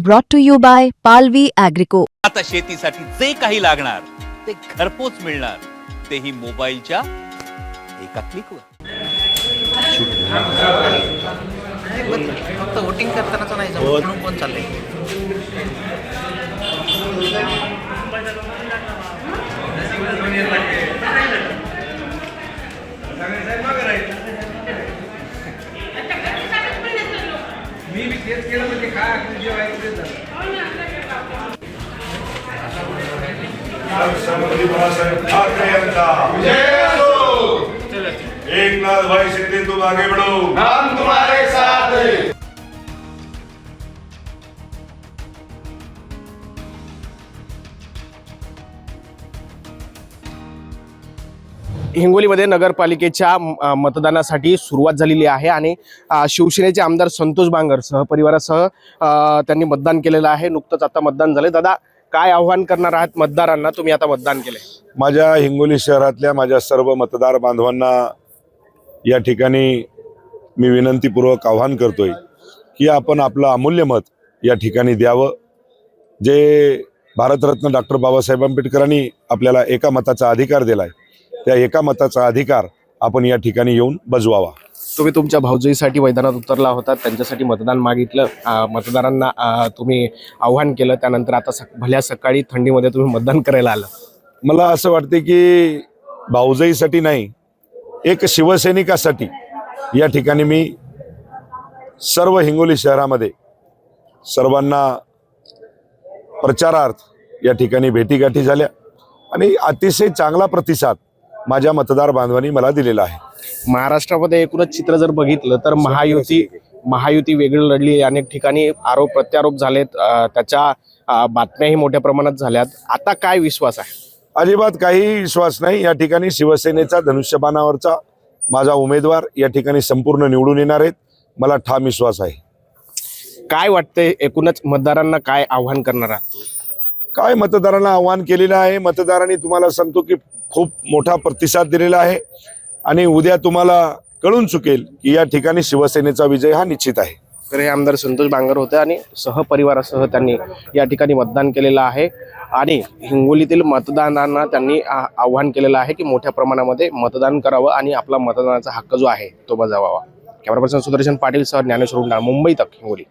brought to you by Palvi Agrico. आता शेतीसाठी जे काही लागणार ते घरपोच मिळणार, तेही मोबाईलच्या एका क्लिकवर. फक्त वोटिंग करतानाच नाही जमत म्हणून कोण चाललंय. राष्ट्रपती बाळासाहेब ठाकरे यांचा विजय असो. एकनाथ भाई शिंदे तुम आगे बढ़ो, हम तुम्हारे साथ हैं. हिंगोलीमध्ये नगरपालिकेच्या मतदानासाठी सुरुवात झालेली आहे आणि शिवसेनेचे आमदार संतोष बांगर सहपरिवारासह त्यांनी मतदान केलेलं आहे. नुकतंच आता मतदान झाले. दादा, काय आव्हान करणार आहात मतदारांना? तुम्ही आता मतदान केले. माझ्या हिंगोली शहरातल्या माझ्या सर्व मतदार बांधवांना या ठिकाणी मी विनंतीपूर्वक आवाहन करतोय की आपण आपलं अमूल्य मत या ठिकाणी द्यावं. जे भारतरत्न डॉक्टर बाबासाहेब आंबेडकरांनी आपल्याला एका मताचा अधिकार दिलाय, त्या एका मताचा अधिकार आपण या ठिकाणी येऊन बजवावा. तुम्ही तुमच्या भाऊजाईसाठी मैदानात उतरला होता, त्यांच्यासाठी मतदान मागितलं, मतदारांना तुम्ही आव्हान केलं, त्यानंतर आता भल्या सकाळी थंडीमध्ये तुम्ही मतदान करायला आलं. मला असं वाटते की भाऊजाईसाठी नाही, एक शिवसैनिकासाठी या ठिकाणी मी सर्व हिंगोली शहरामध्ये सर्वांना प्रचारार्थ या ठिकाणी भेटीगाठी झाल्या आणि अतिशय चांगला प्रतिसाद माझ्या मतदार बांधवांनी मला दिलेला आहे. महाराष्ट्रामध्ये एकूणच चित्र जर बघितलं तर महायुती वेगळी लढली, अनेक ठिकाणी आरोप प्रत्यारोप झालेत, त्याच्या बातम्याही मोठ्या प्रमाणात झाल्यात. आता काय विश्वास आहे? अजिबात काही विश्वास नाही. या ठिकाणी शिवसेनेचा धनुष्यबाणावरचा माझा उमेदवार या ठिकाणी संपूर्ण निवडून येणार आहेत. मला ठाम विश्वास आहे. काय वाटतंय एकूणच मतदारांना काय आव्हान करणार आहात? काय मतदारांना आव्हान केलेलं आहे. मतदारांनी तुम्हाला सांगतो की खूप मोठा प्रतिसाद दिलेला आहे आणि उद्या तुम्हाला कळून चुकेल की या ठिकाणी शिवसेनेचा विजय हा निश्चित आहे. तर हे आमदार संतोष बांगर होते आणि सहपरिवारासह त्यांनी या ठिकाणी मतदान केलेलं आहे आणि हिंगोलीतील मतदारांना त्यांनी आव्हान केलेलं आहे की मोठ्या प्रमाणामध्ये मतदान करावं आणि आपला मतदानाचा हक्क जो आहे तो बजावावा. कॅमेरा पर्सन सुदर्शन पाटील सह ज्ञानेश्वर उंडाळ, मुंबई तक, हिंगोली.